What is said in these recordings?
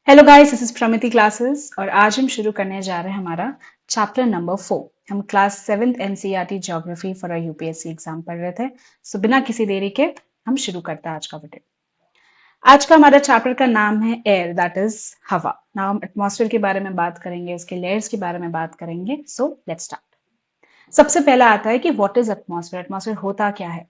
Hello guys, this is Pramiti classes और आज हम शुरू करने जा रहे हैं हमारा चैप्टर नंबर 4। हम class 7th NCERT geography for a UPSC exam पढ़ रहे थे। सो बिना किसी देरी के हम शुरू करते हैं आज का वीडियो। आज का हमारा चैप्टर का नाम है एयर, दैट इज हवा। नाउ हम एटमॉस्फेयर के बारे में बात करेंगे, उसके लेयर्स के बारे में बात करेंगे। So let's start. सबसे पहला आता है कि व्हाट इज एटमॉस्फेयर। एटमॉस्फेयर होता क्या है?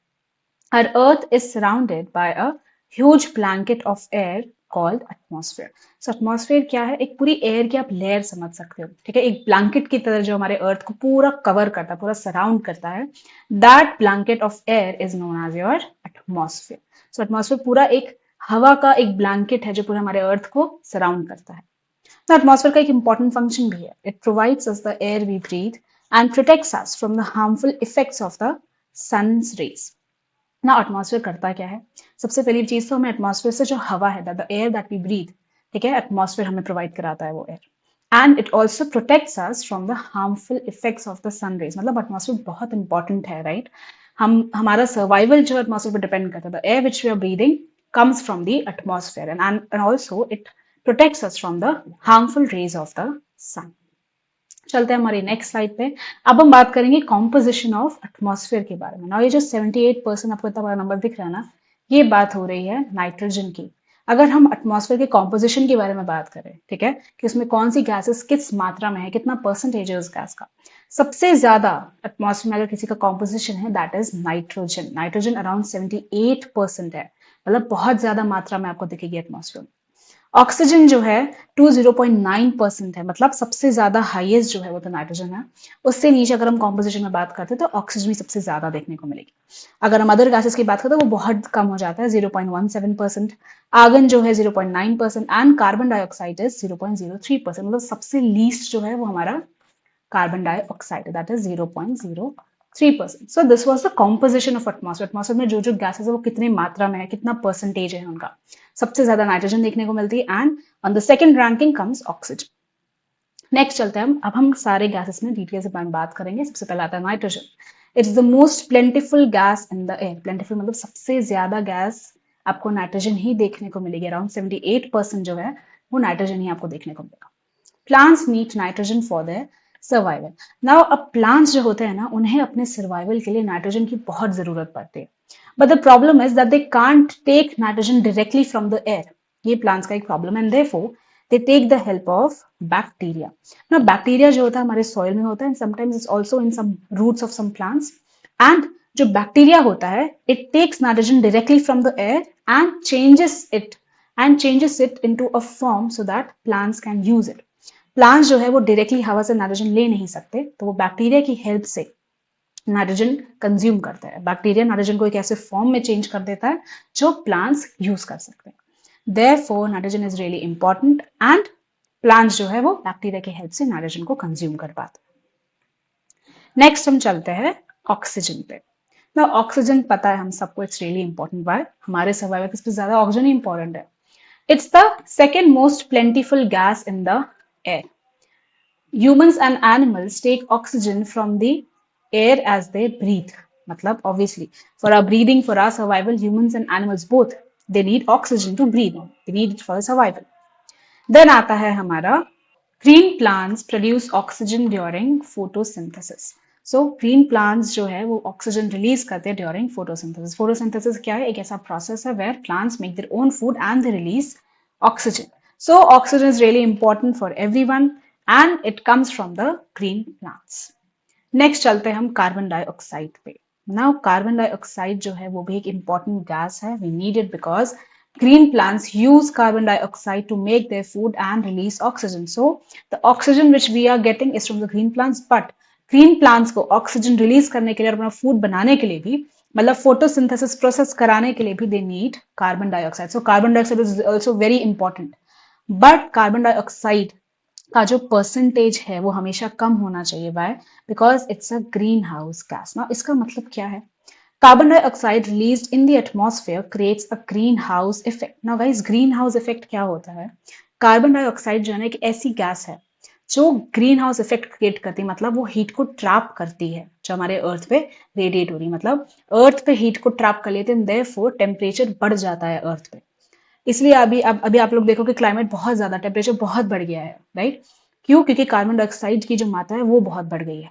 Our Earth is surrounded by a huge blanket of air called atmosphere. So atmosphere क्या है? एक पूरी एयर की आप लेयर समझ सकते हो, ठीक है? एक ब्लैंकेट की तरह जो हमारे अर्थ को पूरा कवर करता है, पूरा सराउंड करता है, that blanket of air is known as your atmosphere. So atmosphere पूरा एक हवा का एक ब्लैंकेट है जो पूरा हमारे अर्थ को सराउंड करता है। तो एटमॉस्फेयर का एक इंपॉर्टेंट फंक्शन भी है। It provides us the air we breathe and protects us from the harmful effects of the sun's rays. ना एटमॉस्फेयर करता क्या है? सबसे पहली चीज तो हमें एटमॉस्फेयर से जो हवा है, the air that we breathe, ठीक है, एटमॉस्फेयर हमें प्रोवाइड कराता है वो air. And it also protects us from the harmful effects of the sun rays. मतलब एटमॉस्फेयर बहुत इंपॉर्टेंट है, राइट? हमारा सर्वाइवल जो एटमॉस्फेयर पर डिपेंड करता है। The air which we are breathing comes from the atmosphere and also it protects us from the harmful rays of the sun. चलते हैं हमारी नेक्स्ट स्लाइड पे। अब हम बात करेंगे कॉम्पोजिशन ऑफ एटमॉस्फेयर के बारे में। ना ये जो 78% आपको इतना बड़ा नंबर दिख रहा है ना, ये बात हो रही है नाइट्रोजन की। अगर हम एटमॉस्फेयर के कॉम्पोजिशन के बारे में बात करें, ठीक है, कि उसमें कौन सी गैसेस किस मात्रा में है, कितना परसेंटेज है उस गैस का, सबसे ज्यादा एटमॉस्फेयर में अगर किसी का कॉम्पोजिशन है that is nitrogen. Nitrogen around 78% है, मतलब बहुत ज्यादा मात्रा में आपको दिखेगी एटमॉस्फेयर में। ऑक्सीजन जो है 20.9% है, मतलब सबसे ज्यादा हाईएस्ट जो है वो तो नाइट्रोजन है। उससे नीचे अगर हम कॉम्पोजिशन में बात करते हैं तो ऑक्सीजन ही सबसे ज्यादा देखने को मिलेगी। अगर हम अदर गैसेस की बात करते हैं तो वो बहुत कम हो जाता है, 0.17%। आर्गन जो है 0.9% एंड कार्बन डाइऑक्साइड इज 0.03%। मतलब सबसे लीस्ट जो है वो हमारा carbon dioxide, that is 0.03%। So this was the composition of atmosphere. Atmosphere में जो जो गैसेस है वो कितनी मात्रा में है, कितना परसेंटेज है उनका। सबसे ज्यादा नाइट्रोजन देखने को मिलती है and on the second ranking comes oxygen. Next चलते हैं हम। अब हम सारे गैसेस में डिटेल से बात करेंगे। सबसे पहले आता है nitrogen. It's the most प्लेंटिफुल gas in the air. प्लेंटिफुल मतलब सबसे ज्यादा गैस आपको नाइट्रोजन ही देखने को मिलेगी। अराउंड 78% जो है वो नाइट्रोजन ही आपको देखने को मिलेगा। Plants need nitrogen for their survival. Now अब प्लांट्स जो होते हैं ना, उन्हें अपने सर्वाइवल के लिए नाइट्रोजन की बहुत जरूरत पड़ती है। But the problem is that they can't take nitrogen directly from the air. ये प्लांट्स का एक प्रॉब्लम है and therefore they take the help of bacteria. ना बैक्टीरिया जो होता है हमारे सॉइल में होता है, sometimes it's also in some roots of some plants. And जो बैक्टीरिया होता है it takes nitrogen directly from the air and changes it into a form so that plants can use it. Plants जो है वो directly हवा से nitrogen ले नहीं सकते, तो वो बैक्टीरिया की हेल्प से नाइट्रोजन कंज्यूम करता है। बैक्टीरिया नाइट्रोजन को एक ऐसे फॉर्म में चेंज कर देता है जो प्लांट्स यूज कर सकते हैं। Therefore nitrogen is really important and plants जो है वो बैक्टीरिया की हेल्प से नाइट्रोजन को कंज्यूम कर पाते हैं। नेक्स्ट हम चलते हैं ऑक्सीजन पे। ना ऑक्सीजन पता है हम सबको, इट्स रियली इंपॉर्टेंट। वाई? हमारे सर्वाइवल के सबसे ज्यादा ऑक्सीजन ही इंपॉर्टेंट है। It's the second most प्लेंटिफुल gas in the air. Humans and animals take oxygen from the air as they breathe. मतलब obviously for our breathing, for our survival, humans and animals both they need oxygen to breathe. They need it for survival. Then आता है हमारा green plants produce oxygen during photosynthesis. So green plants जो है वो oxygen release करते हैं during photosynthesis. Photosynthesis क्या है? एक ऐसा process है where plants make their own food and they release oxygen. So oxygen is really important for everyone and it comes from the green plants. Next चलते हैं हम कार्बन डाइऑक्साइड पे। Now carbon dioxide जो है वो भी एक important गैस है। We need it because green plants use carbon dioxide to make their food and release oxygen. So the oxygen which we are getting is from the green plants, but green plants को oxygen release करने के लिए और अपना food बनाने के लिए भी, मतलब photosynthesis process कराने के लिए भी they need carbon dioxide. So carbon dioxide is also very important. But carbon dioxide का जो परसेंटेज है वो हमेशा कम होना चाहिए। Why? Because it's a greenhouse gas. ना इसका मतलब क्या है? Carbon dioxide released in the atmosphere creates a greenhouse effect. ना गाइस, ग्रीन हाउस इफेक्ट क्या होता है? कार्बन डाइऑक्साइड जो है ना एक ऐसी गैस है जो ग्रीन हाउस इफेक्ट क्रिएट करती है, मतलब वो हीट को ट्रैप करती है जो हमारे अर्थ पे रेडिएट हो रही है। मतलब अर्थ पे हीट को ट्रैप कर लेते हैं, देयरफॉर टेम्परेचर बढ़ जाता है अर्थ पे। इसलिए अभी आप लोग देखो कि क्लाइमेट बहुत ज्यादा, टेम्परेचर बहुत बढ़ गया है, राइट? क्यों? क्योंकि कार्बन डाइऑक्साइड की जो मात्रा है वो बहुत बढ़ गई है,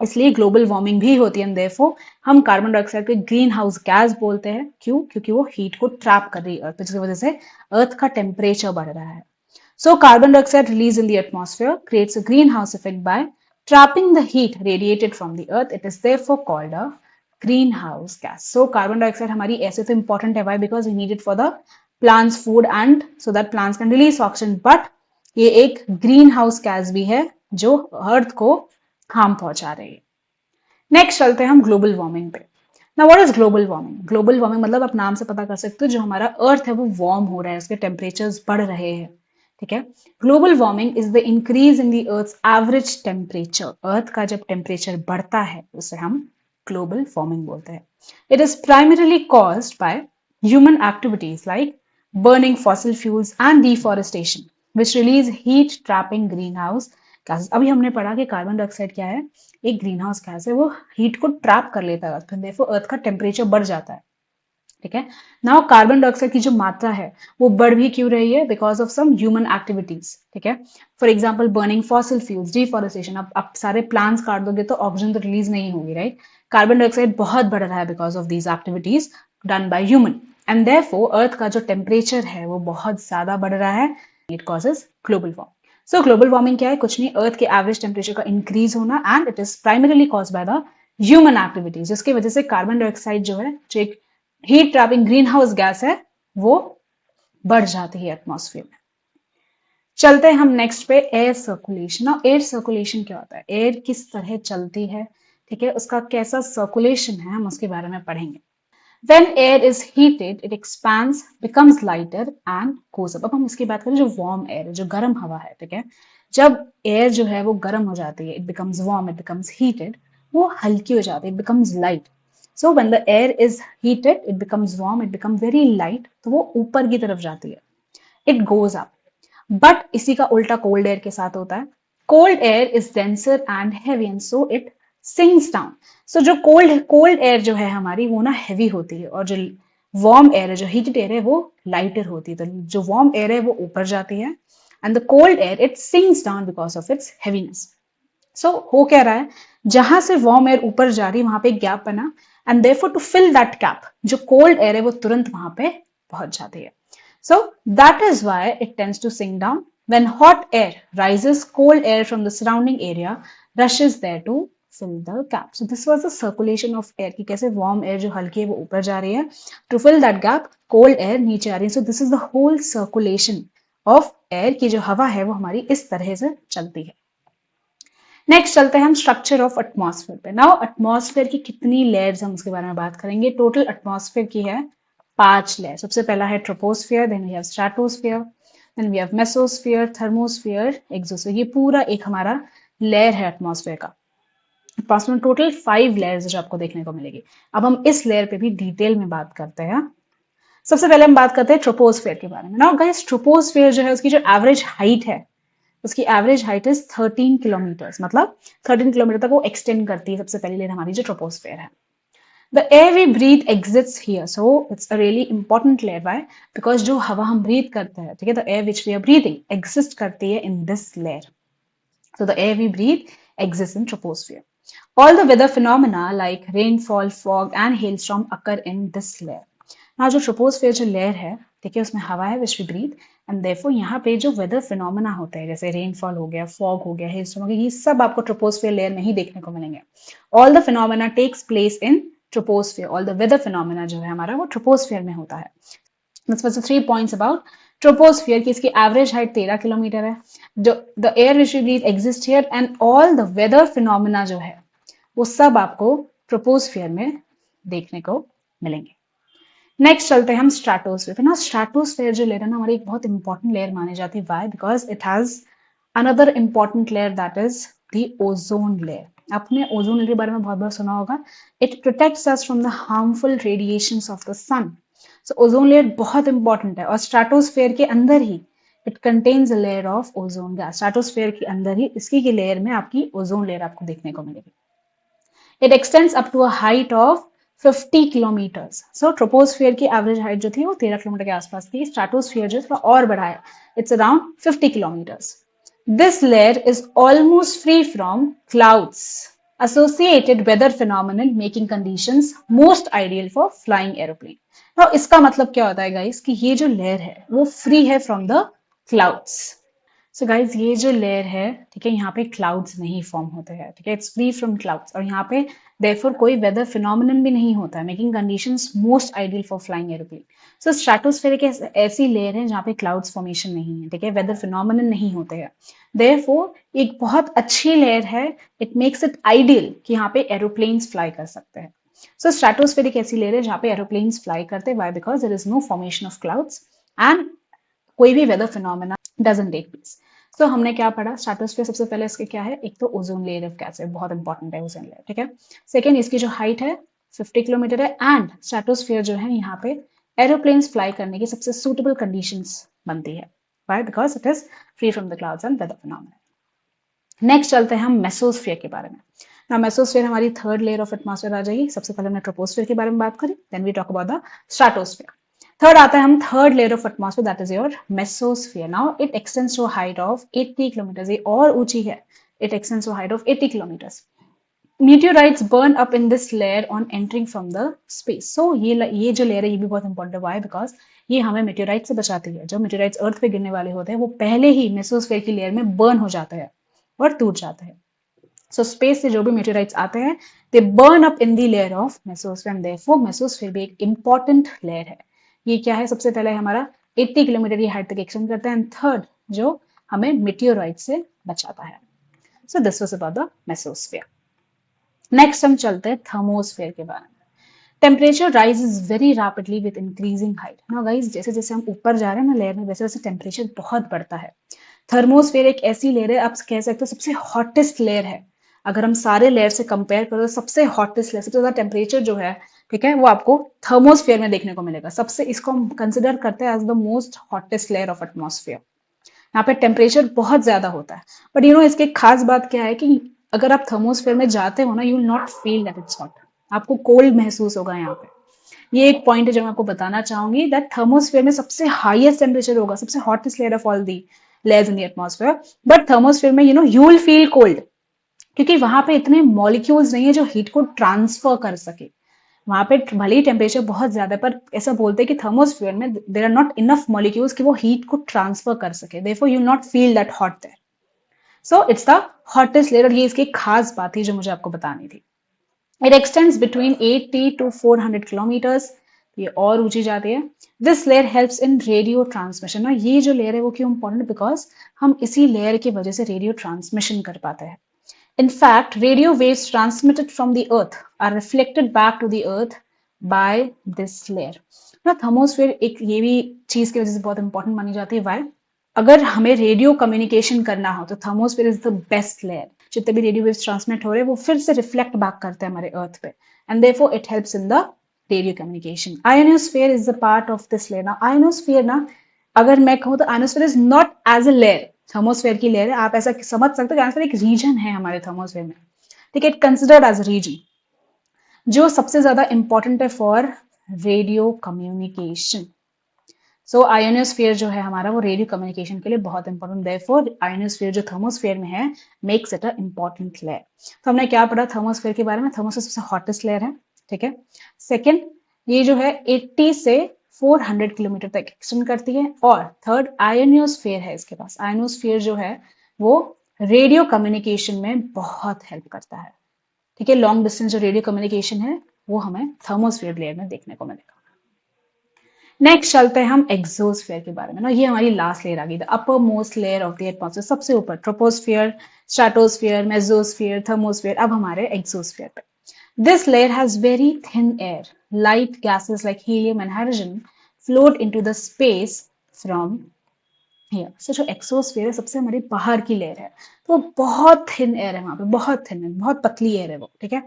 इसलिए ग्लोबल वार्मिंग भी होती है। देयरफॉर हम कार्बन डाइऑक्साइड को ग्रीन हाउस गैस बोलते हैं। क्यों? क्योंकि वो हीट को ट्रैप कर रही है अर्थ, जिसकी वजह से अर्थ का टेम्परेचर बढ़ रहा है। So carbon dioxide released in the atmosphere creates a greenhouse effect by trapping the heat radiated from the earth. It is therefore called a greenhouse gas. So carbon dioxide हमारी ऐसे तो important है, why? Because we need it for the plants food and so that plants can release oxygen. But ये एक green house gas भी है जो अर्थ को हार्म पहुंचा रही है। नेक्स्ट चलते हैं हम ग्लोबल वार्मिंग पे। ना what is global warming? Global warming मतलब आप नाम से पता कर सकते हो, जो हमारा अर्थ है वो वार्म हो रहा है, उसके टेम्परेचर्स बढ़ रहे हैं, ठीक है? Global warming is the increase in the earth average temperature. Earth का जब टेम्परेचर बढ़ता है उसे हम ग्लोबल वार्मिंग बोलते हैं। It is primarily caused by human activities like burning fossil fuels and deforestation which release heat trapping greenhouse gases। अभी हमने पढ़ा कि कार्बन डाइऑक्साइड क्या है? एक ग्रीन हाउस गैस है, वो हीट को ट्रैप कर लेता है अर्थ में, देयरफॉर अर्थ का टेम्परेचर बढ़ जाता है, ठीक है? नाउ कार्बन डाइऑक्साइड की जो मात्रा है वो बढ़ भी क्यों रही है? Because of some human activities, ठीक है? For example burning fossil fuels, deforestation. आप सारे प्लांट्स काट दोगे तो ऑक्सीजन तो रिलीज नहीं होगी, राइट? कार्बन डाइऑक्साइड बहुत बढ़ रहा है because of these activities done by human, and therefore earth का जो टेम्परेचर है वो बहुत ज्यादा बढ़ रहा है। It causes global warming. So global warming क्या है? कुछ नहीं, अर्थ के एवरेज टेम्परेचर का इंक्रीज होना, and it is primarily cause by the human activities, जिसकी वजह से कार्बन डाइऑक्साइड जो है, जो एक heat trapping green house gas है, वो बढ़ जाती है एटमॉस्फेयर में। चलते हैं हम नेक्स्ट पे, एयर सर्कुलेशन। और एयर सर्कुलेशन क्या होता है? एयर किस तरह चलती है, ठीक है? उसका कैसा सर्कुलेशन है, हम उसके बारे में पढ़ेंगे। When air is heated, it expands, becomes lighter and goes up। अब हम इसकी बात करें, जो वार्म एयर है, जो गर्म हवा है, ठीक है? जब एयर जो है वो गर्म हो जाती है, it becomes warm, it becomes heated, वो हल्की हो जाती है, it becomes light। So when the air is heated, it becomes warm, it becomes very light, तो वो ऊपर की तरफ जाती है, it goes up। बट इसी का उल्टा कोल्ड एयर के साथ होता है। Cold air is denser and heavy and so it sinks down. So जो कोल्ड एयर जो है हमारी, वो ना हैवी होती है, और जो वार्म एयर है, जो हीटेड एयर है, वो लाइटर होती है। तो जो वार्म एयर है वो ऊपर जाती है, and the cold air it sinks down because of its heaviness. So हो क्या रहा है? जहां से वार्म एयर ऊपर जा रही है वहां पे एक गैप बना, and therefore to fill that gap, जो कोल्ड एयर है वो तुरंत वहां पे पहुंच जाती है। So that is why it tends to sink down. When hot air rises, cold air from the surrounding area rushes there to fill the gap. So this was the circulation of air, कि कैसे warm air जो हल्की है वो ऊपर जा रही है, to fill that gap cold air नीचे आ रही है। So this is the whole circulation of air, की जो हवा है वो हमारी इस तरह से चलती है। नेक्स्ट चलते हैं हम स्ट्रक्चर ऑफ एटमॉस्फेयर पे। नाउ एटमॉस्फेयर की कितनी लेयर्स, हम उसके बारे में बात करेंगे। टोटल एटमॉस्फेयर की है 5 लेयर। सबसे पहला है troposphere, then we have stratosphere, then we have mesosphere, thermosphere, exosphere. ये पूरा एक हमारा लेयर है एटमॉस्फेयर का। एटमॉस्फेयर में टोटल 5 लेयर्स जो आपको देखने को मिलेगी। अब हम इस लेयर पे भी डिटेल में बात करते हैं। सबसे पहले हम बात करते हैं ट्रोपोस्फियर के बारे में। नाउ गाइस, ट्रोपोस्फियर जो है उसकी जो एवरेज हाइट है, उसकी एवरेज हाइट इज 13 किलोमीटर्स, मतलब 13 किलोमीटर तक वो एक्सटेंड करती है। सबसे पहली लेयर हमारी जो ट्रोपोस्फियर है। The air we breathe exists here, so it's a really important layer. Why? Because जो हवा हम breathe करते हैं, ठीक है, the air which we are breathing exist करती है in this layer. So the air we breathe exists in troposphere. All the weather phenomena like rainfall, fog, and hailstorm occur in this layer. Now जो troposphere जो layer है, ठीक है, उसमें हवा है which we breathe, and therefore यहाँ पे जो weather phenomena होते हैं, जैसे rainfall हो गया, fog हो गया, hailstorm हो गया, ये सब आपको troposphere layer में ही देखने को मिलेंगे। All the phenomena takes place in troposphere। All the weather phenomena जो है हमारा वो troposphere में होता है। This was the 3 points about troposphere, की इसकी एवरेज हाइट 13 किलोमीटर है। जो the air which we breathe exists here, and all the weather phenomena जो है वो सब आपको ट्रोपोस्फियर में देखने को मिलेंगे। नेक्स्ट चलते हैं हम स्ट्रेटोस्फियर। ना स्ट्रेटोस्फियर जो लेयर है ना, हमारी एक बहुत इंपॉर्टेंट लेयर मानी जाती है। Why? Because it has another important layer, that is the ozone layer. आपने ओजोन लेयर के बारे में बहुत बार सुना होगा। It protects us from the harmful radiations of the sun. So ozone layer बहुत इंपॉर्टेंट है, और स्ट्रेटोस्फियर के अंदर ही it contains a layer of ozone gas. Stratosphere के अंदर ही इसकी लेयर में आपकी ओजोन लेयर आपको देखने को मिलेगी। It extends up to a height of 50 kilometres. So troposphere की एवरेज हाइट जो थी वो 13 किलोमीटर के आसपास थी। स्ट्रेटोस्फियर जो थोड़ा और बड़ा है, it's around 50 kilometres. This layer is almost free from clouds, associated weather phenomenon making conditions most ideal for flying aeroplane. Now इसका मतलब क्या होता है गाइस कि ये जो लेयर है वो फ्री है from the clouds. So guys ये जो लेयर है, ठीक है, यहाँ पे क्लाउड्स नहीं फॉर्म होते हैं, ठीक है, इट्स फ्री फ्रॉम क्लाउड्स, और यहाँ पे देयरफॉर कोई वेदर फिनोमिनन भी नहीं होता है, making conditions most ideal for flying aeroplane. So stratosphere एक ऐसी लेयर है जहाँ पे क्लाउड्स फॉर्मेशन नहीं है, ठीक है, वेदर फिनोमिनन नहीं होते हैं, देयरफॉर एक बहुत अच्छी लेयर है, इट मेक्स इट आइडियल कि यहाँ पे एरोप्लेन्स फ्लाई कर सकते हैं। सो स्ट्रेटोस्फेयर एक ऐसी लेयर है जहाँ पे एरोप्लेन्स फ्लाई करते हैं, why because there is no formation of clouds and कोई भी weather phenomena doesn't take place. So हमने क्या पढ़ा, स्ट्रेटोस्फीयर सबसे पहले इसके क्या है, एक तो ओजोन लेयर ऑफ गैस है, बहुत इंपॉर्टेंट है ओजोन लेयर, ठीक है। सेकेंड, इसकी जो हाइट है 50 किलोमीटर है, एंड स्ट्रेटोस्फीयर जो है यहाँ पे एरोप्लेन्स फ्लाई करने की सबसे सूटेबल कंडीशंस बनती है, why because it is free from the clouds and weather phenomena. Next चलते हैं हम मेसोस्फीयर के बारे में। ना मेसोस्फीयर हमारी थर्ड लेयर ऑफ एटमॉस्फेयर आ जाएगी। सबसे पहले हमने ट्रोपोस्फीयर के बारे में बात करी, then we talk about the stratosphere. Third आता है हम third layer of atmosphere, that is your mesosphere. Now it extends to height of 80 kilometre, ये और ऊंची है, it extends to height of 80 kilometre. meteorites burn up in this layer on entering from the space. So ये जो layer है ये भी बहुत इंपॉर्टेंट है, वाई बिकॉज ये हमें मेटेओराइट से बचाती है। जो मेटेओराइट्स अर्थ पे गिरने वाले होते हैं वो पहले ही मेसोस्फीयर की लेयर में बर्न हो जाते हैं और टूट जाते हैं। सो स्पेस से जो भी मेटेओराइट्स आते हैं दे burn up in the layer of mesosphere, and therefore mesosphere भी एक इंपॉर्टेंट लेयर है। ये क्या है, सबसे पहले हमारा 80 किलोमीटर की हाइट तक एक्सटेंड करता है, एंड थर्ड जो हमें मेटेओराइट से बचाता है। So this was about the mesosphere. Next हम चलते हैं थर्मोस्फीयर के बारे में। Temperature rises very rapidly with increasing height. ना गाइस, जैसे जैसे हम ऊपर जा रहे हैं ना लेयर में, वैसे वैसे टेम्परेचर बहुत बढ़ता है। थर्मोस्फीयर एक ऐसी लेयर है, आप कह सकते हो सबसे हॉटेस्ट लेयर है। अगर हम सारे लेयर से कंपेयर करें तो सबसे हॉटेस्ट लेयर, सबसे ज्यादा टेम्परेचर जो है, ठीक है, वो आपको थर्मोस्फीयर में देखने को मिलेगा। सबसे इसको हम कंसिडर करते हैं as the most hottest layer of atmosphere. यहाँ पे टेम्परेचर बहुत ज्यादा होता है, बट यू नो इसकी एक खास बात क्या है कि अगर आप थर्मोस्फीयर में जाते हो ना, you will not feel that it's hot, आपको कोल्ड महसूस होगा यहाँ पे। ये एक पॉइंट है जो मैं आपको बताना चाहूंगी, दैट थर्मोस्फीयर में सबसे हाईएस्ट टेम्परेचर होगा, सबसे hottest layer of all the layers in the atmosphere, but thermosphere में यू विल फील कोल्ड, क्योंकि वहां पे इतने मॉलिक्यूल्स नहीं है जो हीट को ट्रांसफर कर सके। वहां पे भले ही टेम्परेचर बहुत ज्यादा है, पर ऐसा बोलते हैं कि थर्मोस्फीयर में there are not enough molecules कि वो हीट को ट्रांसफर कर सके, therefore you not feel that hot there. So it's the hottest layer, और ये इसकी खास बात थी जो मुझे आपको बतानी थी। It extends between 80 to 400 kilometres, ये और ऊंची जाती है। This layer helps in radio transmission. और ये जो लेयर है वो क्यों इंपॉर्टेंट, बिकॉज हम इसी लेयर की वजह से रेडियो ट्रांसमिशन कर पाते हैं। In fact, radio waves transmitted from the earth are reflected back to the earth by this layer. ना थर्मोस्फीयर एक ये भी चीज की वजह से बहुत इंपॉर्टेंट मानी जाती है, वाई, अगर हमें रेडियो कम्युनिकेशन करना हो तो thermosphere is the best layer. जितने भी रेडियो वेव्स ट्रांसमिट हो रहे हैं वो फिर से रिफ्लेक्ट बैक करते हैं हमारे अर्थ पे, and therefore it helps in the radio communication. Ionosphere is the part of this layer. ना आयोनोस्फीयर ना, अगर मैं कहूँ तो ionosphere is not as a layer, thermosphere की लेयर है, आप ऐसा समझ सकते हो कि आयोनोस्फीयर एक रीजन है हमारे थर्मोस्फीयर में, ठीक है, इट कंसिडर्ड एज रीजन, जो सबसे ज्यादा इंपॉर्टेंट है for radio communication. So ionosphere जो है हमारा वो रेडियो कम्युनिकेशन के लिए बहुत इंपॉर्टेंट, देयरफॉर आयोनोस्फीयर जो थर्मोस्फीयर में है makes it a important layer. तो हमने क्या पढ़ा थर्मोस्फीयर के बारे में, थर्मोस्फीयर सबसे हॉटेस्ट लेयर है, ठीक है। सेकेंड, ये जो है 80 से 400 किलोमीटर तक एक्सटेंड करती है, और थर्ड आयोनोस्फीयर है इसके पास। आयोनोस्फीयर जो है वो रेडियो कम्युनिकेशन में बहुत हेल्प करता है, ठीक है। लॉन्ग डिस्टेंस जो रेडियो कम्युनिकेशन है वो हमें थर्मोस्फीयर लेयर में देखने को मिलेगा। नेक्स्ट चलते हैं हम एक्सोस्फीयर के बारे में ना, ये हमारी लास्ट लेयर आ गई, the upper most layer of the atmosphere, सबसे ऊपर ट्रोपोस्फियर, स्ट्रेटोस्फियर, मेसोस्फियर, थर्मोस्फियर, अब हमारे एक्सोस्फियर पे। This layer has very thin air, light gases like helium and hydrogen float into the space from here. So जो exosphere है सबसे हमारी बाहर की लेयर है, तो बहुत थिन एयर है वहां पे, बहुत थिन है, बहुत पतली एयर है वो, ठीक है।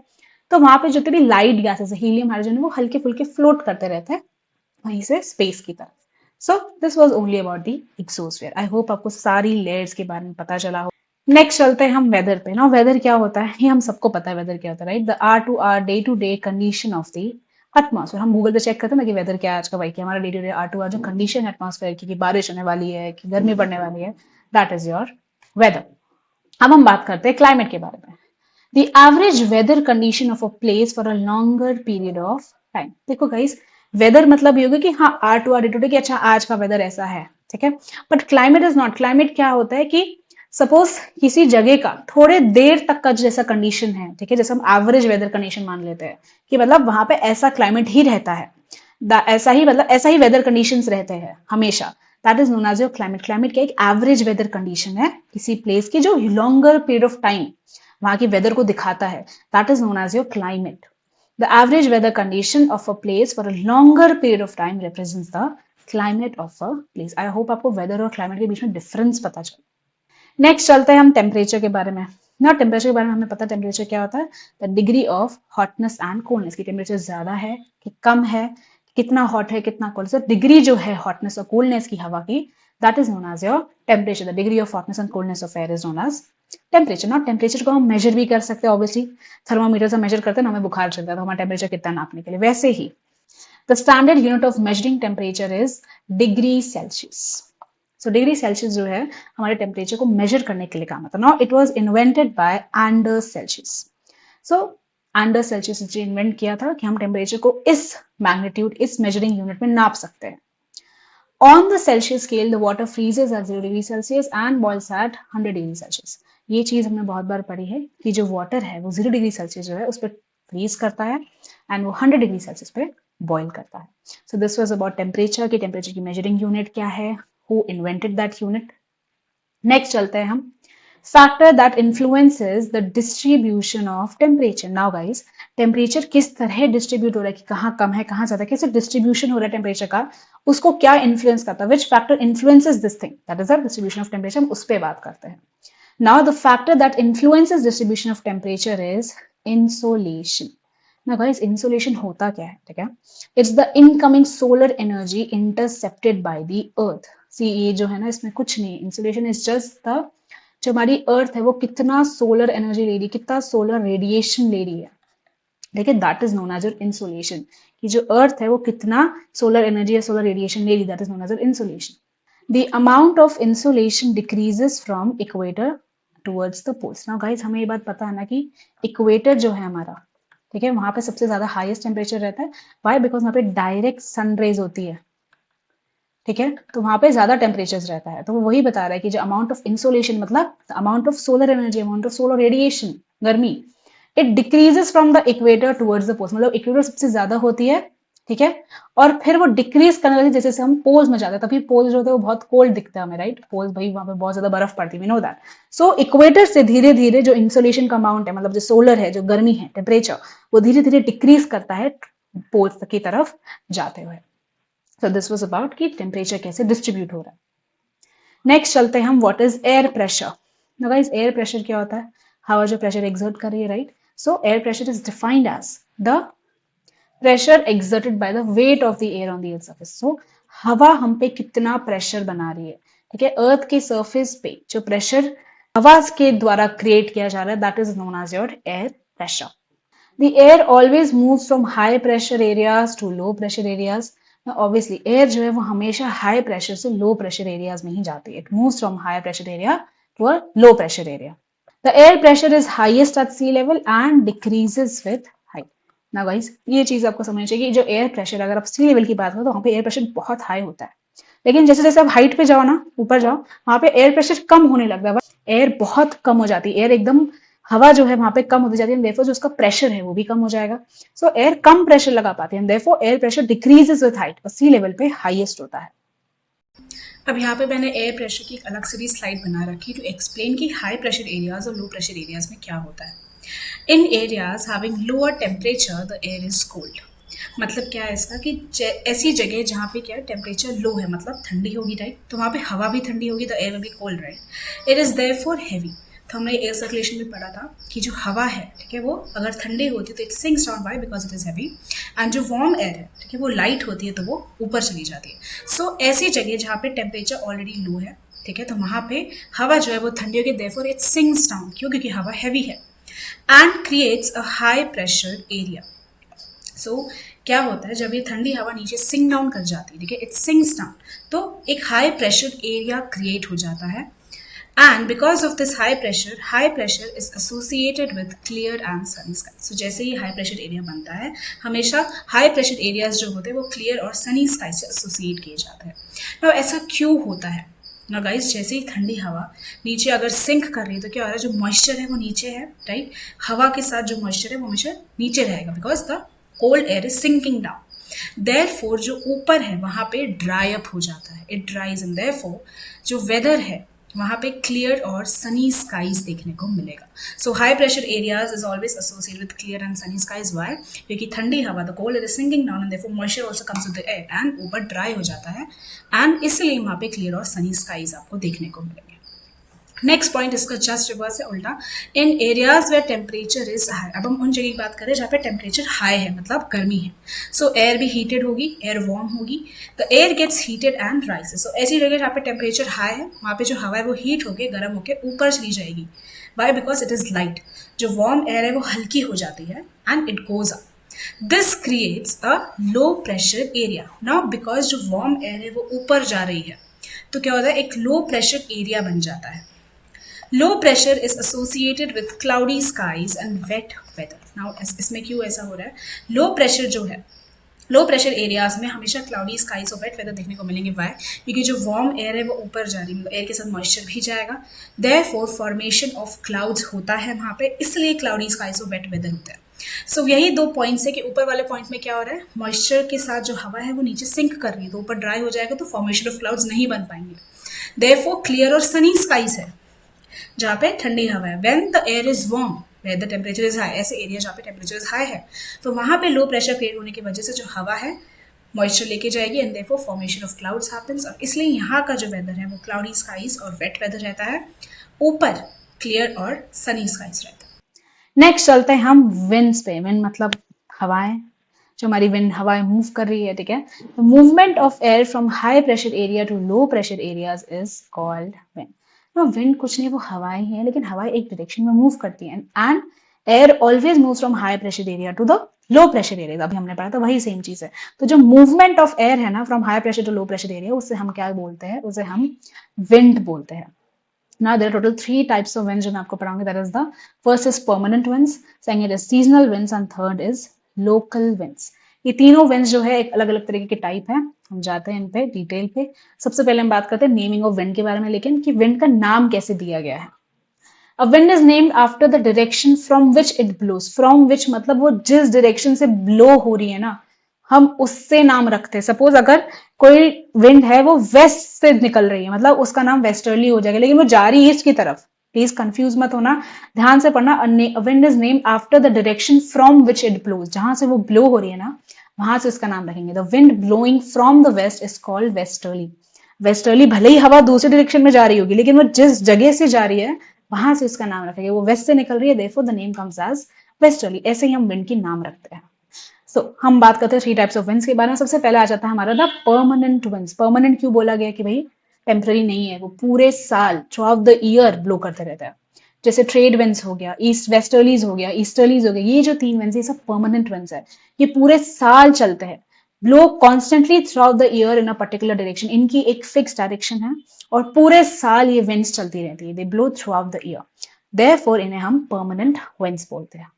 तो वहां पे जितने भी लाइट गैसेस है, हीलियम हाइड्रोजन, वो हल्के फुल्के फ्लोट करते रहते हैं वहीं से स्पेस की तरफ। So this was only about the exosphere. I hope आपको सारी लेयर्स के बारे में पता चला हो। नेक्स्ट चलते हैं हम वेदर पे ना। वेदर क्या होता है ये हम सबको पता है, वेदर क्या होता है right. The or to day condition of the atmosphere. हम गूगल पे चेक करते हैं ना कि वेदर क्या है आज का, भाई कि हमारा day to day or to or जो कंडीशन है एटमॉस्फेयर की, कि बारिश होने वाली है कि गर्मी पड़ने वाली है, दैट इज योर वेदर। अब हम बात करते हैं क्लाइमेट के बारे में। The average weather condition of a place for a longer period of time. देखो गाइस, वेदर मतलब ये होगा कि हाँ or to or day to day, कि अच्छा आज का वेदर ऐसा है, ठीक है। But climate is not. Climate क्या होता है कि सपोज किसी जगह का थोड़े देर तक का जैसा कंडीशन है, ठीक है, जैसे हम एवरेज वेदर कंडीशन मान लेते हैं कि मतलब वहां पे ऐसा क्लाइमेट ही रहता है, ऐसा ही मतलब ऐसा ही वेदर कंडीशंस रहते हैं हमेशा, that is known as your climate. Climate क्या एक एवरेज वेदर कंडीशन है किसी प्लेस की जो लॉन्गर पीरियड ऑफ टाइम वहां की वेदर को दिखाता है, that is known as your climate. The average weather condition of a place for a longer period of time represents the climate of a place. I hope आपको weather और climate के बीच में डिफरेंस पता चले। नेक्स्ट चलते हैं हम टेम्परेचर के बारे में ना। टेम्परेचर के बारे में हमें पता है टेम्परेचर क्या होता है, the degree of hotness and coldness, की टेम्परेचर ज्यादा है कि कम है, कितना हॉट है कितना कोल्ड। सो डिग्री जो है हॉटनेस और कोल्डनेस की हवा की, that is known as your temperature. The degree of hotness and coldness of air is known as temperature. ना टेम्परेचर को हम मेजर भी कर सकते हैं, ऑब्वियसली थर्मोमीटर से मेजर करते हैं ना, हमें बुखार चलता है तो हमारा टेम्परेचर कितना नापने के लिए, वैसे ही the standard unit of measuring temperature is degree Celsius. So degree Celsius जो है हमारे टेम्परेचर को मेजर करने के लिए काम आता है। Now it was invented by Anders Celsius. So Anders Celsius ने इन्वेंट किया था कि हम टेम्परेचर को इस मैग्नीट्यूड, इस मेजरिंग यूनिट में नाप सकते हैं। On the Celsius scale the water freezes at 0 degree Celsius and boils at 100 degree Celsius. ये चीज हमने बहुत बार पढ़ी है कि जो वाटर है वो 0 डिग्री सेल्सियस जो है उस पर फ्रीज करता है एंड वो 100 डिग्री सेल्सियस पे बॉईल करता है। So this was about temperature, कि टेम्परेचर की मेजरिंग यूनिट क्या है, who invented that unit. Next चलते हैं हम factor that influences the distribution of temperature. Now guys, temperature किस तरह डिस्ट्रीब्यूट हो रहा है, कि कहाँ कम है कहाँ ज्यादा, कैसे डिस्ट्रीब्यूशन हो रहा है टेम्परेचर का, उसको क्या इन्फ्लुएंस करता है, which factor influences this thing, that is the distribution of temperature. हम उस पर बात करते हैं। Now the factor that influences distribution of temperature is insolation. ना गाइस, इंसोलेशन होता क्या है, ठीक है, it's the incoming solar energy intercepted by the earth. See ये जो है ना, इसमें कुछ नहीं, इंसोलेशन इज जस्ट द, जो हमारी अर्थ है वो कितना सोलर एनर्जी ले रही है, कितना सोलर रेडिएशन ले रही है, ठीक है, that is known as insolation. कि जो अर्थ है वो कितना सोलर एनर्जी या सोलर रेडिएशन ले रही, that is known as insolation. The amount of insolation decreases from equator towards the poles. Now guys, हमें ये बात पता है ना कि इक्वेटर जो है हमारा, ठीक है, वहां पे सबसे ज्यादा हाईएस्ट टेम्परेचर रहता है। वाई? बिकॉज वहां पे डायरेक्ट सन रेज होती है, ठीक है, तो वहां पे ज्यादा टेम्परेचर रहता है। तो वो वही बता रहा है कि जो अमाउंट ऑफ इंसोलेशन मतलब amount of solar energy, amount of solar radiation, गर्मी, it decreases from the equator towards the poles. मतलब इक्वेटर सबसे ज्यादा होती है, ठीक है, और फिर वो डिक्रीज करने लगी जैसे जैसे हम पोल्स में जाते हैं, तभी पोल्स जो होते हैं वो बहुत कोल्ड दिखता है हमें, राइट। पोल्स भाई वहां पे बहुत ज्यादा बर्फ पड़ती है, we know that. So equator से धीरे धीरे जो इंसोलेशन का अमाउंट है, मतलब जो सोलर है, जो गर्मी है, टेम्परेचर, वो धीरे धीरे डिक्रीज करता है पोल्स की तरफ जाते हुए। सो दिस वाज अबाउट कि टेम्परेचर कैसे डिस्ट्रीब्यूट हो रहा है। नेक्स्ट चलते हैं हम, व्हाट इज एयर प्रेशर। ना गाइस, एयर प्रेशर क्या होता है, हवा जो प्रेशर एक्सर्ट कर रही है, right. So air pressure is defined as the pressure exerted by the weight of the air on the earth surface. So हवा हम पे कितना प्रेशर बना रही है, ठीक है, अर्थ के सरफेस पे जो प्रेशर हवा के द्वारा क्रिएट किया जा रहा है, that is known as your air pressure. The air always moves from high pressure areas to low pressure areas. Now obviously air जो है वो हमेशा high pressure से low pressure areas में ही जाती है. It moves from high pressure area to a low pressure area. The air pressure is highest at sea level and decreases with height. Now guys, ये चीज आपको समझनी चाहिए कि जो एयर प्रेशर, अगर आप सी लेवल की बात करो तो वहां पे एयर प्रेशर बहुत हाई होता है, लेकिन जैसे जैसे आप हाइट पे जाओ ना, ऊपर जाओ, वहां पे एयर प्रेशर कम होने लगता है, एयर बहुत कम हो जाती है, एयर एकदम, हवा जो है वहां पे कम होती जाती है, देयरफॉर जो उसका प्रेशर है वो भी कम हो जाएगा। सो एयर कम प्रेशर लगा पाती है, therefore air pressure decreases with height, और सी लेवल पे हाईएस्ट होता है। अब यहाँ पे मैंने एयर प्रेशर की एक अलग से भी स्लाइड बना रखी टू एक्सप्लेन कि हाई प्रेशर एरियाज और लो प्रेशर एरियाज में क्या होता है। In areas having lower temperature the air is cold. मतलब क्या है इसका कि ऐसी जगह जहाँ पे क्या टेम्परेचर लो है, मतलब ठंडी होगी, राइट, तो वहाँ पे हवा भी ठंडी होगी, तो एयर में भी cold, right. It is therefore heavy. तो हमने एयर सर्कुलेशन में पढ़ा था कि जो हवा है, ठीक है, वो अगर ठंडी होती है तो it sinks down, by because it is heavy. And जो वार्म एयर है, ठीक है, वो लाइट होती है तो वो ऊपर चली जाती है। सो ऐसी जगह जहाँ पे टेम्परेचर ऑलरेडी लो है, ठीक है, तो वहां पे हवा जो है वो ठंडी होगी, देयरफॉर इट सिंक्स डाउन, क्यों? क्योंकि हवा हैवी है, and creates a high pressure area. So क्या होता है जब ये ठंडी हवा नीचे सिंक डाउन कर जाती है, ठीक है, इट सिंक्स डाउन, तो एक हाई प्रेशर एरिया क्रिएट हो जाता है, and because of this high pressure is associated with clear and sunny sky. So जैसे ही हाई प्रेशर एरिया बनता है, हमेशा हाई प्रेशर एरियाज जो होते हैं वो क्लियर और सनी स्काई से एसोसिएट किए जाते हैं। now ऐसा क्यों होता है ना गाइस? जैसे ही ठंडी हवा नीचे अगर सिंक कर रही है तो क्या हो रहा है, जो मॉइस्चर है वो नीचे है, राइट? हवा के साथ जो मॉइस्चर है वो हमेशा नीचे रहेगा, because the cold air is sinking down. Therefore जो ऊपर है वहां पे ड्राई अप हो जाता है, इट ड्राइज, एंड देयरफॉर जो वेदर है वहां पे क्लियर और सनी स्काईज देखने को मिलेगा। So high pressure areas is always associated with clear and sunny skies. Why? क्योंकि ठंडी हवा, the cold air is sinking down and therefore moisture also comes with the air and ऊपर ड्राई हो जाता है, एंड इसलिए वहां पे क्लियर और सनी स्काईज आपको देखने को मिलेंगे। नेक्स्ट पॉइंट इसका जस्ट रिवर्स है, उल्टा। In areas where temperature is high, अब हम उन जगह की बात करें जहाँ पे टेम्परेचर हाई है, मतलब गर्मी है। सो एयर भी हीटेड होगी, एयर वार्म होगी, the air gets heated and rises. So ऐसी जगह जहाँ पे टेम्परेचर हाई है वहाँ पे जो हवा है वो हीट होकर गर्म होकर ऊपर चली जाएगी। Why? Because it is light, जो वार्म एयर है वो हल्की हो जाती है and it goes up. This creates a low pressure area. Now because जो वार्म एयर है वो ऊपर जा रही है तो क्या होता है, एक लो प्रेशर एरिया बन जाता है। Low pressure is associated with cloudy skies and wet weather. Now इसमें क्यों ऐसा हो रहा है? लो प्रेशर जो है, लो प्रेशर एरियाज में हमेशा क्लाउडी स्काईज और वेट वेदर देखने को मिलेंगे। वाई? क्योंकि जो वार्म एयर है वो ऊपर जा रही है, मतलब एयर के साथ मॉइस्चर भी जाएगा, देयरफॉर फॉर्मेशन ऑफ क्लाउड्स होता है वहां पे, इसलिए क्लाउडी स्काईज और वेट वेदर होता है। सो यही दो पॉइंट्स है कि ऊपर वाले पॉइंट में क्या हो रहा है, मॉइस्चर के साथ जो हवा है वो नीचे सिंक कर रही है, तो ऊपर ड्राई हो जाएगा तो फॉर्मेशन ऑफ क्लाउड्स नहीं बन पाएंगे। देयरफॉर क्लियर और सनी स्काईज है जहाँ पे ठंडी हवा है। When the air is warm where the temperature is high, ऐसे एरिया जहाँ पे टेम्परेचर इज हाई है तो वहां पे लो प्रेशर क्रिएट होने की वजह से जो हवा है मॉइस्चर लेके जाएगी, and therefore formation of clouds happens. और इसलिए यहाँ का जो वेदर है वो क्लाउडी स्काईज और वेट वेदर रहता है, ऊपर क्लियर और सनी स्काईज रहता है। नेक्स्ट चलते हैं हम विंड्स पे। विंड मतलब हवाएं, जो हमारी विंड हवाएं मूव कर रही है, ठीक है। Movement of air from high pressure area to low pressure areas is called wind. Wind कुछ नहीं, वो हवाएं हैं, लेकिन हवाएं एक डायरेक्शन में मूव करती हैं, and air always move from high pressure area to the low pressure area. अभी हमने पढ़ा था वही सेम चीज है। तो जो मूवमेंट ऑफ एयर है ना from high pressure to low pressure area, उससे हम क्या बोलते हैं, उसे हम विंड बोलते हैं। Now there are total 3 types of winds जो मैं आपको पढ़ाऊंगी. That is the first is permanent winds, second is seasonal winds and third is local winds. ये तीनों winds जो है एक अलग अलग तरीके के टाइप है. हम जाते हैं इन पे डिटेल पे. सबसे पहले हम बात करते हैं नेमिंग ऑफ विंड के बारे में, लेकिन कि विंड का नाम कैसे दिया गया है. A wind is named after the direction from which it blows. From which मतलब वो जिस डायरेक्शन से ब्लो हो रही है ना, हम उससे नाम रखते हैं. सपोज अगर कोई विंड है वो वेस्ट से निकल रही है, मतलब उसका नाम वेस्टर्ली हो जाएगा, लेकिन वो जा रही है ईस्ट की तरफ. प्लीज कंफ्यूज मत होना, ध्यान से पढ़ना. Wind is named after the direction from which it blows. जहां से वो ब्लो हो रही है ना, वहां से उसका नाम रखेंगे. The wind blowing from the west is called westerly. Westerly भले ही हवा दूसरी डायरेक्शन में जा रही होगी, लेकिन वो जिस जगह से जा रही है वहां से उसका नाम रखेंगे. वो वेस्ट से निकल रही है, therefore the name comes as westerly. ऐसे ही हम विंड की नाम रखते हैं. So, हम बात करते हैं 3 टाइप्स ऑफ विंड्स के बारे में. सबसे पहले आ जाता है हमारा द परमानेंट विंड्स. परमानेंट क्यों बोला गया कि भाई टेम्पररी नहीं है, वो पूरे साल through out the year blow करते रहता है. जैसे ट्रेड विंड्स हो गया, ईस्ट वेस्टर्लीज हो गया, ईस्टर्लीज हो गया, ये जो 3 विंड्स ये सब परमानेंट विंड्स है. ये पूरे साल चलते हैं, blow constantly through out the year in a particular direction. इनकी एक फिक्स डायरेक्शन है और पूरे साल ये विंड्स चलती रहती है. They blow throughout the year, therefore इन्हें हम परमानेंट विंड्स बोलते हैं.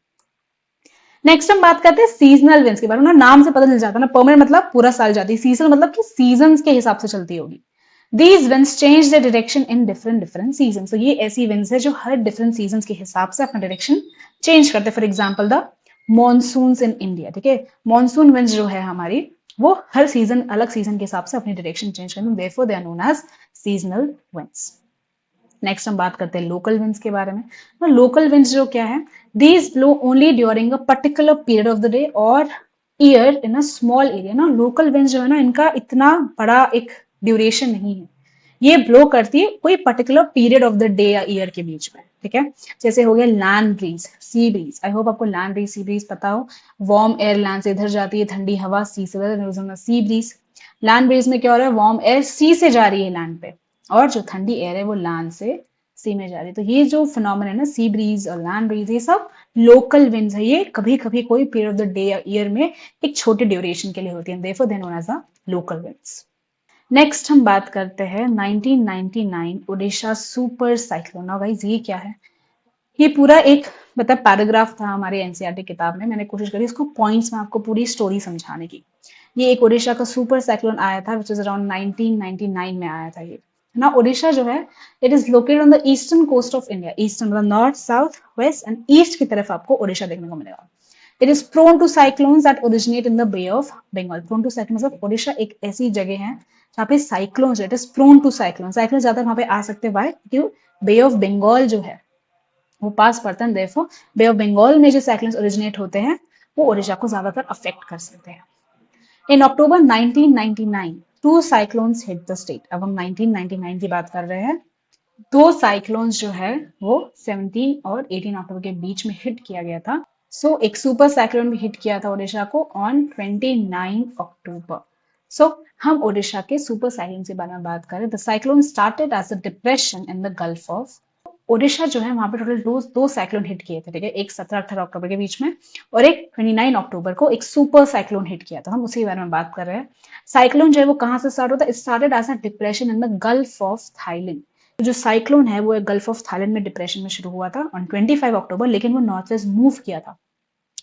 नेक्स्ट हम बात करते हैं सीजनल विंड्स के बारे में. ना नाम से पता चल जाता है ना, परमानेंट मतलब पूरा साल जाती है, सीजनल मतलब कि सीजन्स के हिसाब से चलती होगी. These winds change their direction in different seasons. तो ये ऐसी winds है जो हर different seasons के हिसाब से अपना direction change करते हैं. For example the monsoons in India. ठीक है, मानसून winds जो है हमारी वो हर सीजन अलग सीजन के हिसाब से अपनी डायरेक्शन चेंज करते हैं. Therefore they are known as seasonal winds. Next हम बात करते हैं लोकल विंड्स के बारे में. लोकल विंड्स जो क्या है, these blow only during a particular period of the day और year in a small area. ना लोकल विंड्स जो है ना, इनका इतना बड़ा एक ड्यूरेशन नहीं है. ये ब्लो करती है कोई particular period of the day या ईयर के बीच में. ठीक है, जैसे हो गया लैंड ब्रीज, सी ब्रीज. आई होप आपको लैंड ब्रीज सी ब्रीज पता हो. वार्म एयर लैंड से इधर जाती है, ठंडी हवा सी से. सी ब्रीज, लैंड ब्रीज में क्या हो रहा है, वार्म एयर सी से जा रही है लैंड पे, और जो ठंडी एयर है वो लैंड से सी में जा रही है। तो ये जो फिनोमेना है ना, सी ब्रीज और लैंड ब्रीज, ये सब लोकल विंड्स है। ये कभी कभी कोई पीरियड ऑफ द डे या ईयर में एक छोटे ड्यूरेशन के लिए होती है, therefore they known as the local winds. Next हम बात करते हैं 1999 Odisha super cyclone. Now guys ये क्या है? ये पूरा एक मतलब पैराग्राफ था हमारे एनसीईआरटी किताब में। मैंने कोशिश करी इसको पॉइंट्स में आपको पूरी स्टोरी समझाने की। ये एक ओडिशा का सुपर साइक्लोन आया था विच इज अराउंड 1999 में आया था ये ना। ओडिशा जो है it is located on the eastern coast of India. Eastern मतलब north south west and east की तरफ आपको ओडिशा देखने को मिलेगा। It is prone to cyclones that originate in the Bay of Bengal. Prone to cyclone मतलब ओडिशा एक ऐसी जगह है जहाँ पे cyclones, it is prone to cyclone. Cyclone ज्यादा वहां पे आ सकते हैं, वाई? क्योंकि बे ऑफ बंगाल जो है वो पास पड़ता है, देयरफॉर बे ऑफ बंगाल में जो साइक्लोन्स ओरिजिनेट होते हैं वो ओडिशा को ज्यादातर अफेक्ट कर सकते हैं। In October 1999 two cyclones hit the state. अब हम 1999 की बात कर रहे हैं। दो साइक्लोन्स जो है वो 17 और 18 अक्टूबर के बीच में हिट किया गया था। सो एक सुपर साइक्लोन भी हिट किया था ओडिशा को ऑन 29 अक्टूबर। सो हम ओडिशा के सुपर साइक्लोन के बारे में बात करें। The cyclone started as a depression in the gulf of Odisha जो है वहां पे टोटल दो साइक्लोन हिट किए थे, ठीक है। एक 17-18 अक्टूबर के बीच में और एक 29 अक्टूबर को एक सुपर साइक्लोन हिट किया था। हम उसी के बारे में बात कर रहे हैं। साइक्लोन जो है वो कहां से स्टार्ट होता है? Started as a depression in the gulf of Thailand. जो साइक्लोन है वो गल्फ ऑफ थाईलैंड में डिप्रेशन में शुरू हुआ था ऑन 25 अक्टूबर, लेकिन वो नॉर्थ वेस्ट मूव किया था,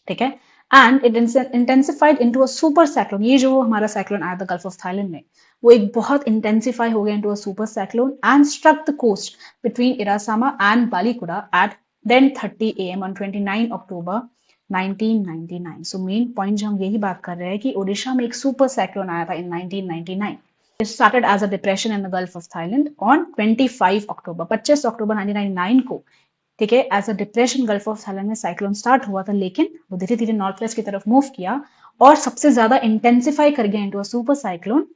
ठीक है। And it intensified into a super cyclone. ये जो हमारा साइक्लोन आया था गल्फ ऑफ थाईलैंड में, वो एक बहुत इंटेंसिफाई हो गया into a super cyclone and struck the coast between Erasama and Balikuda at 10:30 AM on 29 October 1999। So main point जो हम यही बात कर रहे हैं कि ओडिशा में एक सुपर साइक्लोन आया था इन 1999। It started as a depression in the Gulf of Thailand on 25 अक्टूबर 25 अक्टूबर 1999 को, ठीक है, as a depression gulf of Thailand में साइक्लोन स्टार्ट हुआ था, लेकिन वो धीरे धीरे नॉर्थ वेस्ट की तरफ मूव किया और सबसे ज्यादा इंटेंसिफाई कर गया इनटू अ सुपर साइक्लोन।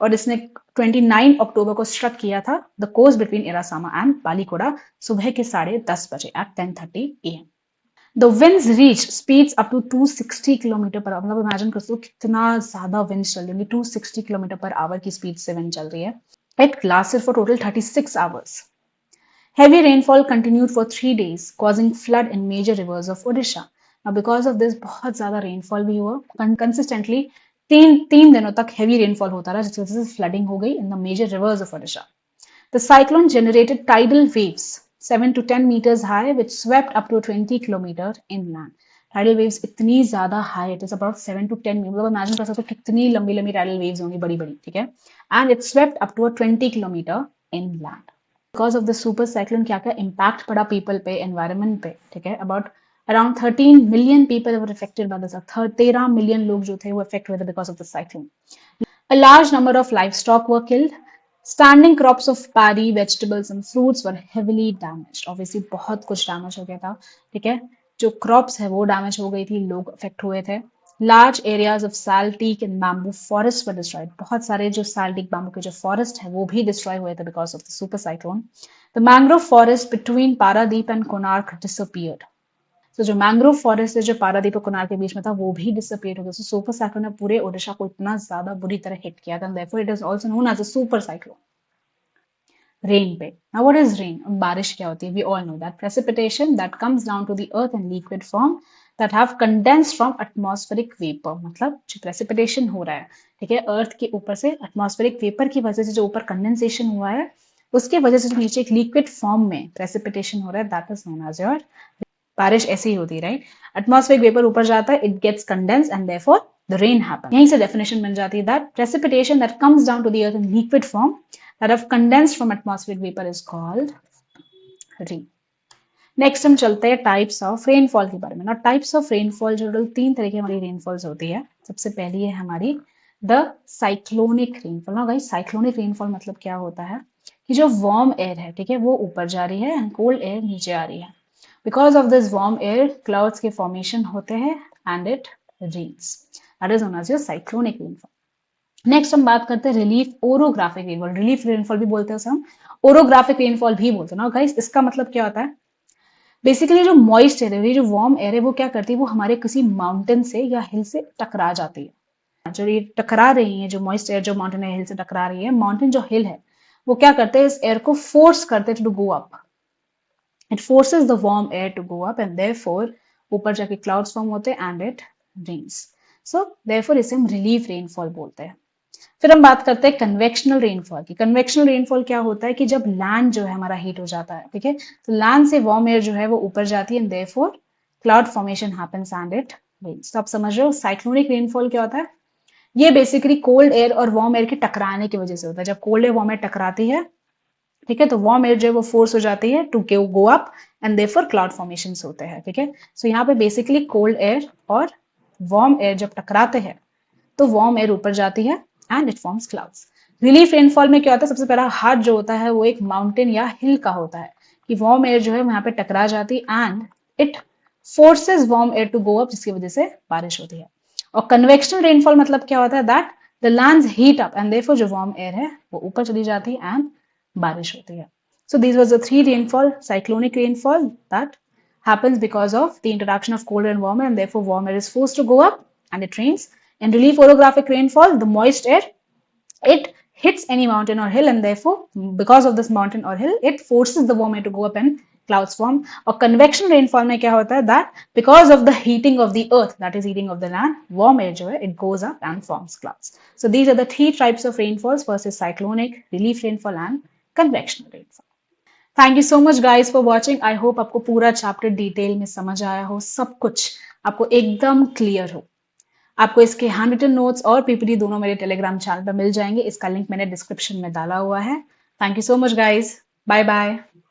और इसने 29 अक्टूबर को स्ट्रक किया था the coast between Erasama and Balikuda सुबह के 10:30 बजे at 10:30 AM। The winds reach speeds up to 260 kilometre per hour. मतलब इमेजिन कर सकते हो कितना ज्यादा विंड चल रही है। 260 किलोमीटर पर आवर की स्पीड से विंड चल रही है। It lasted for total 36 hours. Heavy rainfall continued for 3 days, causing flood in major rivers of Odisha. Now, because of this, बहुत ज्यादा rainfall भी हुआ consistently। तीन दिनों तक heavy rainfall होता रहा, जिसकी वजह से flooding हो गई in the major rivers of Odisha. The cyclone generated tidal waves 7 to 10 meters high, which swept up to 20 kilometer inland. Tidal waves इतनी ज्यादा high, it is about 7 to 10 meters। मतलब imagine कर सकते हो कितनी लंबी लंबी tidal waves होंगी, बड़ी बड़ी, ठीक है। And it swept up to a 20 kilometer inland. Because of the super cyclone क्या क्या इम्पैक्ट पड़ा पीपल पे, एनवायरमेंट पे, ठीक है। About around 13 million people were affected by this. 13 million लोग जो थे वो अफेक्ट हुए थे because of the cyclone. A large number of life stock were killed. Standing crops of paddy, vegetables and fruits were heavily damaged. Obviously बहुत कुछ damage हो गया था, ठीक है। जो क्रॉप्स है वो डैमेज हो गई थी, लोग अफेक्ट हुए थे। Large areas of sal teak and bamboo forests were destroyed. बहुत सारे जो sal teak bamboo के जो forest है वो भी destroy हुए थे because of the super cyclone. The mangrove forest between Paradeep and Konark disappeared. So जो mangrove forest है जो पारादीप और कोणार्क के बीच में था वो भी disappear हो गया। So super cyclone ने पूरे ओडिशा को इतना ज्यादा बुरी तरह hit किया था, therefore it is also known as a super cyclone. Rain पे. Now what is rain? बारिश क्या होती है? We all know that precipitation that comes down to the earth in liquid form that have condensed from atmospheric vapor। मतलब जो precipitation हो रहा है, ठीक है, अर्थ के ऊपर से atmospheric vapor की वजह से जो ऊपर कंडेंसेशन हुआ है उसके वजह से जो नीचे एक लिक्विड फॉर्म में precipitation हो रहा है, that is known as your बारिश। ऐसी ही होती है, राइट। एटमॉस्फेरिक वेपर ऊपर जाता है, it gets condense and therefore the rain happen. यहीं से डेफिनेशन बन जाती है that precipitation that comes down to the earth in liquid form that have condensed from atmospheric vapour is called rain. Next हम चलते हैं टाइप्स ऑफ रेनफॉल के बारे में। ना टाइप्स ऑफ रेनफॉल जो टोटल 3 तरह की हमारी रेनफॉल्स होती है। सबसे पहली है हमारी द साइक्लोनिक रेनफॉल। ना गाइस, साइक्लोनिक रेनफॉल मतलब क्या होता है कि जो वार्म एयर है, ठीक है, वो ऊपर जा रही है एंड कोल्ड एयर नीचे आ रही है। Because of this warm air, clouds के formation होते हैं and it rains. That is known as your cyclonic rainfall. Next हम बात करते हैं relief orographic rainfall. Relief rainfall भी बोलते हैं उसे हम, ओरोग्राफिक रेनफॉल भी बोलते हैं ना गाइस। इसका मतलब क्या होता है? बेसिकली जो मॉइस्ट एयर है, जो वार्म एयर है, वो क्या करती है, वो हमारे किसी माउंटेन से या हिल से टकरा जाती है। जो ये टकरा रही है, जो मॉइस्ट एयर जो माउंटेन या हिल से टकरा रही है, माउंटेन जो हिल है वो क्या करते हैं, इस एयर को फोर्स करते हैं to go up. It forces the warm air to go up and therefore ऊपर जाके क्लाउड्स फॉर्म होते हैं and it rains. So therefore इसे हम रिलीफ रेनफॉल बोलते हैं. फिर हम बात करते हैं कन्वेक्शनल रेनफॉल की. कन्वेक्शनल रेनफॉल क्या होता है कि जब लैंड जो है हमारा हीट हो जाता है, ठीक है, तो लैंड से वार्म एयर जो है वो ऊपर जाती है and therefore cloud formation happens and it rains. तो आप समझ रहे हो साइक्लोनिक रेनफॉल क्या होता है. ये बेसिकली कोल्ड एयर और वार्म एयर के टकराने की वजह से होता है. जब कोल्ड एयर वार्म एयर टकराती है, ठीक है, तो वार्म एयर जो है वो फोर्स हो जाती है to go up and therefore cloud formation होते हैं. ठीक है, सो यहाँ पे बेसिकली कोल्ड एयर और वार्म एयर जब टकराते हैं तो वार्म एयर ऊपर जाती है and it forms clouds. Relief rainfall में क्या होता है, सबसे पहला हार्ट जो होता है वो एक माउंटेन या हिल का होता है कि वार्म एयर जो है वहां पे टकरा जाती है and it forces warm air to go up, जिसकी वजह से बारिश होती है. और कन्वेक्शनल रेनफॉल मतलब क्या होता है, that the lands heat up and therefore जो वार्म एयर है वो ऊपर चली जाती है एंड बारिश होती है. So these was the three rainfall, cyclonic rainfall that happens because of the interaction of cold and warm air, and therefore warm air is forced to go up and it rains. And relief orographic rainfall, the moist air, it hits any mountain or hill, and therefore because of this mountain or hill, it forces the warm air to go up and clouds form. Or convection rainfall में क्या होता है, that because of the heating of the earth, that is heating of the land, warm air जो है it goes up and forms clouds. So these are the three types of rainfalls. First is cyclonic, relief rainfall and convectional rainfall. Thank you so much guys for watching. I hope आपको पूरा chapter detail में समझ आया हो, सब कुछ आपको एकदम क्लियर हो. आपको इसके हैंड रिटन नोट्स और पीपीटी दोनों मेरे टेलीग्राम चैनल पर मिल जाएंगे. इसका लिंक मैंने डिस्क्रिप्शन में डाला हुआ है. Thank you so much guys. Bye bye.